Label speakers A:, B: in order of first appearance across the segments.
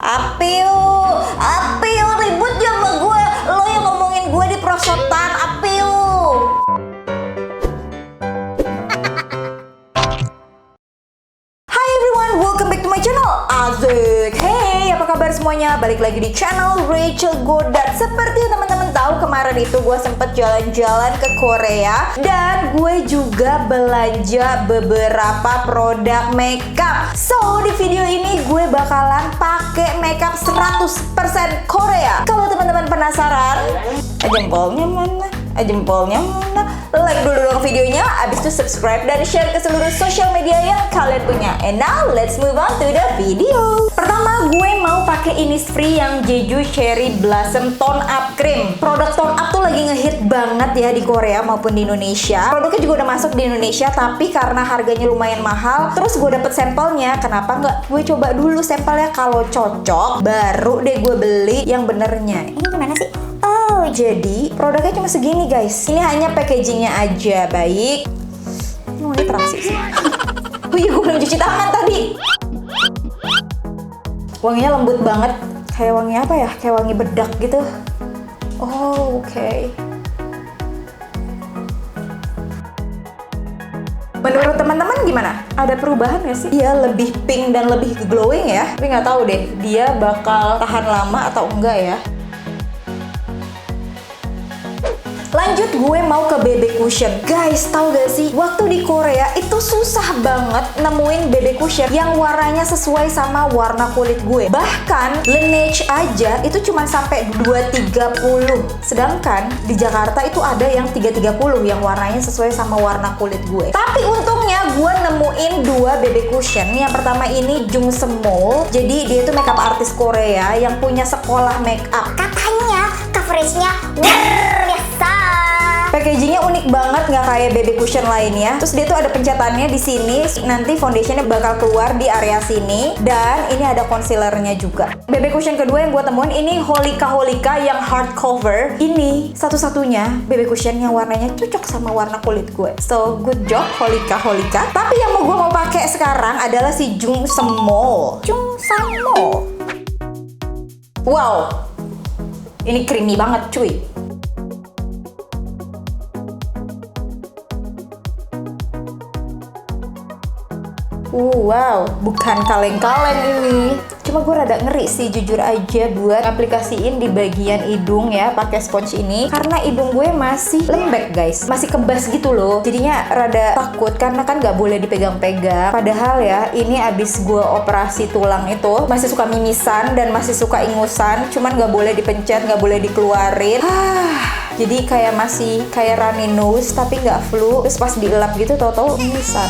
A: Apiu, Apiu ribut ya sama gue. Lo yang ngomongin gue di prosotan, Apiu. Hi everyone, welcome back to my channel. Asik. Hey, apa kabar semuanya? Balik lagi di channel Rachel Godard. Seperti yang teman-teman tahu, kemarin itu gue sempet jalan-jalan ke Korea dan gue juga belanja beberapa produk makeup. So, di video ini gue bakalan pakai makeup 100% Korea. Kalau teman-teman penasaran, jempolnya mana? Jempolnya mana? Like dulu dong videonya, abis itu subscribe dan share ke seluruh sosial media yang kalian punya. And now let's move on to the video. Pertama, gue mau pakai Innisfree yang Jeju Cherry Blossom Tone Up Cream. Produk tone up tuh lagi ngehit banget ya di Korea maupun di Indonesia. Produknya juga udah masuk di Indonesia, tapi karena harganya lumayan mahal, terus gue dapet sampelnya. Kenapa nggak gue coba dulu sampelnya? Kalau cocok, baru deh gue beli yang benernya. Ini gimana sih? Oh, jadi produknya cuma segini guys. Ini hanya packagingnya aja, baik. Ini terasi sih. Oh iya, gue belum cuci tangan tadi. Wanginya lembut banget. Kayak wangi apa ya? Kayak wangi bedak gitu. Oh, oke. Menurut teman-teman gimana? Ada perubahan nggak sih? Dia lebih pink dan lebih glowing ya. Tapi nggak tahu deh, dia bakal tahan lama atau enggak ya. Lanjut, gue mau ke BB cushion. Guys, tahu gak sih? Waktu di Korea itu susah banget nemuin BB cushion yang warnanya sesuai sama warna kulit gue. Bahkan Laneige aja itu cuma sampai 230. Sedangkan di Jakarta itu ada yang 330 yang warnanya sesuai sama warna kulit gue. Tapi untungnya gue nemuin dua BB cushion. Yang pertama ini Jung Semol. Jadi dia itu makeup artis Korea yang punya sekolah makeup.
B: Katanya coveragenya biasa.
A: Packagingnya unik banget, nggak kayak BB cushion lainnya. Terus dia tuh ada pencetannya di sini. Nanti foundationnya bakal keluar di area sini. Dan ini ada concealernya juga. BB cushion kedua yang gue temuin ini Holika yang hardcover. Ini satu-satunya BB cushion yang warnanya cocok sama warna kulit gue. So good job Holika. Tapi yang gue mau pakai sekarang adalah si Jung Semol. Wow, ini creamy banget cuy. Wow, bukan kaleng-kaleng ini. Cuma gue rada ngeri sih jujur aja buat aplikasiin di bagian hidung ya pakai sponge ini, karena hidung gue masih lembek guys, masih kebas gitu loh. Jadinya rada takut karena kan nggak boleh dipegang-pegang. Padahal ya ini abis gue operasi tulang itu masih suka mimisan dan masih suka ingusan, cuman nggak boleh dipencet, nggak boleh dikeluarin. Jadi kayak masih kayak runny nose tapi nggak flu. Terus pas dielap gitu tahu-tahu mimisan.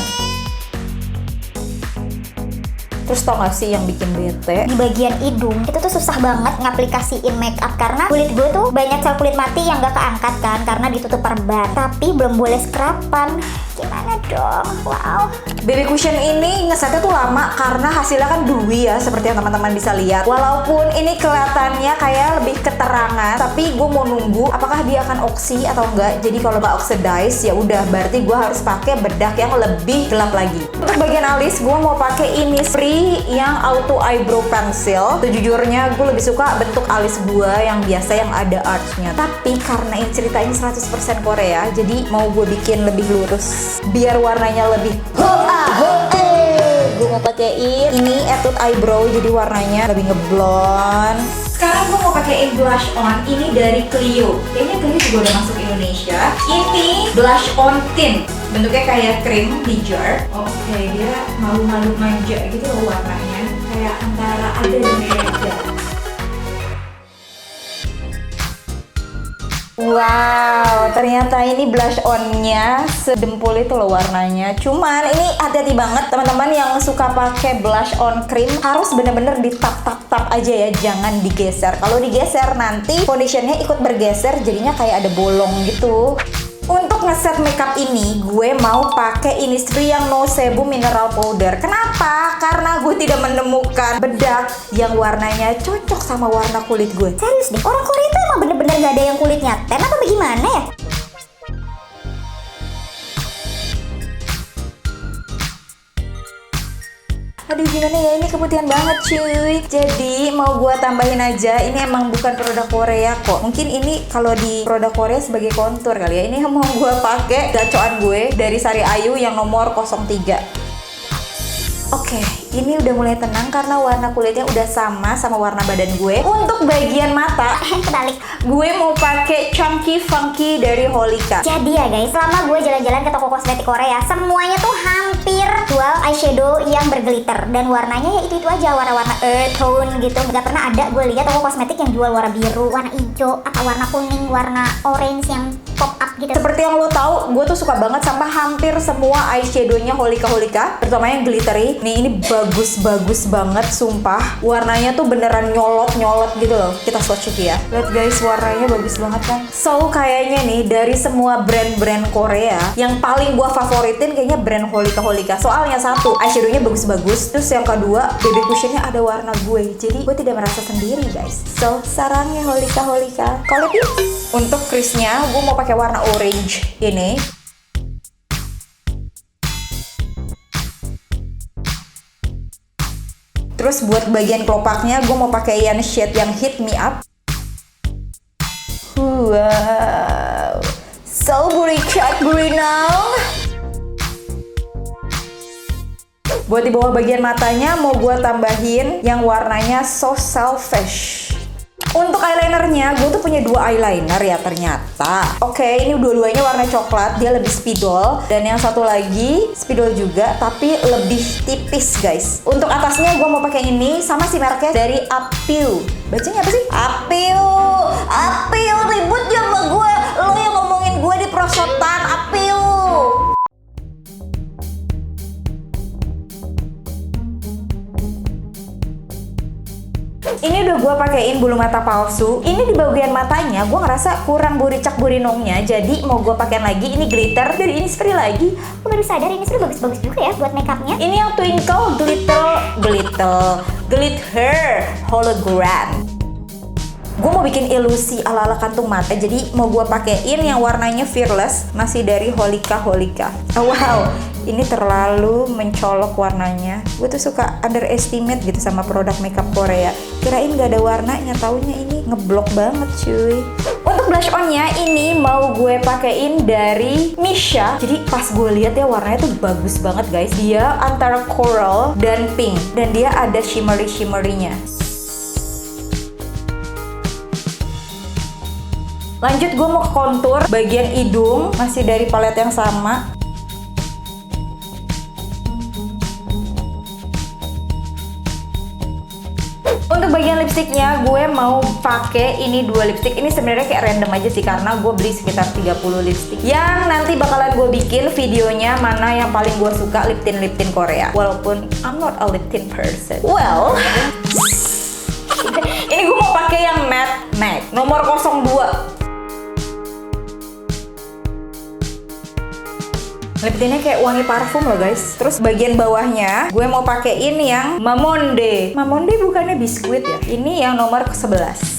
A: Terus tau gak sih yang bikin bete?
B: Di bagian hidung itu tuh susah banget ngaplikasiin make up karena kulit gue tuh banyak sel kulit mati yang gak keangkat kan karena ditutup perban. Tapi belum boleh scruban. Gimana dong? Wow.
A: BB cushion ini ngesetnya tuh lama karena hasilnya kan dewy ya, seperti yang teman-teman bisa lihat. Walaupun ini kelihatannya kayak lebih keterangan, tapi gue mau nunggu apakah dia akan oksi atau enggak. Jadi kalau nggak oxidize ya udah, berarti gue harus pakai bedak yang lebih gelap lagi. Untuk bagian alis gue mau pakai Innisfree yang Auto Eyebrow Pencil. Sejujurnya gue lebih suka bentuk alis gue yang biasa yang ada archnya. Tapi karena ini cerita ini 100% Korea, jadi mau gue bikin lebih lurus biar warnanya lebih gue mau pakein ini Etude Eyebrow, jadi warnanya lebih ngeblond. Sekarang gue mau pakein blush on ini dari Clio. Kayaknya Clio juga udah masuk Indonesia. Ini blush on tint, bentuknya kayak krim di jar. Oke, dia malu-malu manja gitu loh warnanya, kayak antara ada dan beda. Wow, ternyata ini blush on-nya sedempul itu loh warnanya. Cuman ini hati-hati banget teman-teman yang suka pakai blush on cream, harus bener-bener ditap-tap-tap aja ya, jangan digeser. Kalau digeser nanti foundationnya ikut bergeser, jadinya kayak ada bolong gitu. Untuk ngeset makeup ini, gue mau pakai Innisfree yang No Sebum Mineral Powder. Kenapa? Karena gue tidak menemukan bedak yang warnanya cocok sama warna kulit gue.
B: Serius deh, orang Korea itu emang bener-bener gak ada yang kulitnya tan apa bagaimana ya?
A: Aduh gimana ya, ini keputihan banget cuy. Jadi mau gue tambahin aja, ini emang bukan produk Korea kok. Mungkin ini kalau di produk Korea sebagai kontur kali ya. Ini mau gue pakai gacoan gue dari Sari Ayu yang nomor 03. Oke, ini udah mulai tenang karena warna kulitnya udah sama warna badan gue. Untuk bagian mata,
B: Kebalik.
A: gue mau pakai Chunky Funky dari Holika.
B: Jadi ya guys, selama gue jalan-jalan ke toko kosmetik Korea, semuanya tuh hampir jual eyeshadow yang berglitter dan warnanya ya itu aja, warna-warna earth tone gitu. Gak pernah ada gue lihat toko kosmetik yang jual warna biru, warna hijau, atau warna kuning, warna orange yang pop up gitu.
A: Seperti yang lo tahu, gue tuh suka banget sama hampir semua eyeshadownya Holika, terutama yang glittery. Nih ini bagus banget, sumpah. Warnanya tuh beneran nyolot gitu loh. Kita swatch ya. Lihat guys, warnanya bagus banget kan. So kayaknya nih dari semua brand-brand Korea, yang paling gue favoritin kayaknya brand Holika. Soalnya satu, eyeshadownya bagus-bagus. Terus yang kedua, baby cushionnya ada warna gue. Jadi gue tidak merasa sendiri guys. So sarangnya Holika. Kalau untuk crease-nya, gue mau pakai warna orange ini. Terus buat bagian kelopaknya, gue mau pakai yang shade yang Hit Me Up. Wow, so buri now. Buat di bawah bagian matanya, mau gue tambahin yang warnanya So Selfish. Untuk eyelinernya, gue tuh punya dua eyeliner ya ternyata. Oke, ini dua-duanya warna coklat, dia lebih spidol. Dan yang satu lagi spidol juga, tapi lebih tipis guys. Untuk atasnya gue mau pakai ini, sama si mereknya dari Appeal. Bacanya apa sih? Appeal, ribut ya sama gue. Lo yang ngomongin gue di prosotan, Appeal. Ini udah gue pakein bulu mata palsu. Ini di bagian matanya gue ngerasa kurang burinongnya, jadi mau gue pakein lagi. Ini glitter dari Innisfree lagi.
B: Gue baru sadar Innisfree bagus-bagus juga ya buat makeupnya.
A: Ini yang Twinkle Glitter Hologram. Gue mau bikin ilusi ala-ala kantung mata, jadi mau gue pakein yang warnanya Fearless, masih dari Holika. Oh, wow, ini terlalu mencolok warnanya. Gue tuh suka underestimate gitu sama produk makeup Korea. Kirain gak ada warnanya, taunya ini ngeblok banget cuy. Untuk blush onnya ini mau gue pakein dari Misha. Jadi pas gue lihat ya warnanya tuh bagus banget guys. Dia antara coral dan pink, dan dia ada shimmery-nya. Lanjut gue mau ke kontur bagian hidung, masih dari palet yang sama. Untuk bagian lipstiknya gue mau pakai ini dua lipstik. Ini sebenarnya kayak random aja sih karena gue beli sekitar 30 lipstik. Yang nanti bakalan gue bikin videonya mana yang paling gue suka lip tint Korea. Walaupun I'm not a lip tint person. Well, ini gue mau pakai yang matte MAC nomor 02. Lip tintnya kayak wangi parfum loh guys. Terus bagian bawahnya gue mau pakein yang Mamonde bukannya biskuit ya. Ini yang nomor ke-11.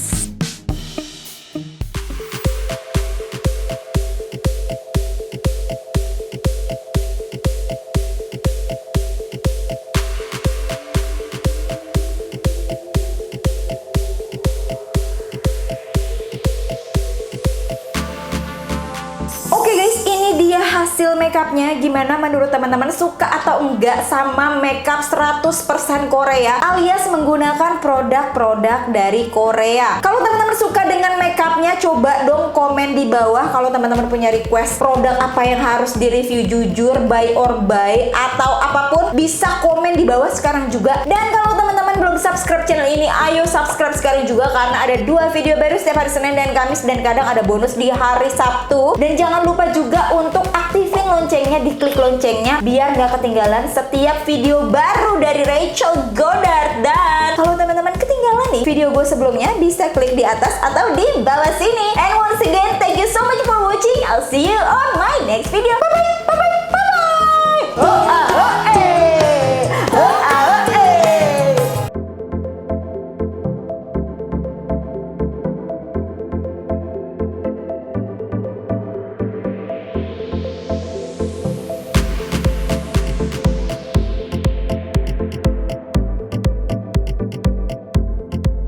A: Hasil makeupnya gimana menurut teman-teman, suka atau enggak sama makeup 100% Korea alias menggunakan produk-produk dari Korea? Kalau teman-teman suka dengan makeupnya, coba dong komen di bawah. Kalau teman-teman punya request produk apa yang harus direview, jujur buy or buy atau apapun, bisa komen di bawah sekarang juga. Dan kalau teman-teman belum subscribe channel ini, ayo subscribe sekarang juga karena ada 2 video baru setiap hari Senin dan Kamis, dan kadang ada bonus di hari Sabtu. Dan jangan lupa juga untuk aktifin loncengnya, diklik loncengnya biar nggak ketinggalan setiap video baru dari Rachel Goddard. Dan kalau teman-teman ketinggalan nih video gue sebelumnya, bisa klik di atas atau di bawah sini. And once again, thank you so much for watching. I'll see you on my next video. Bye bye.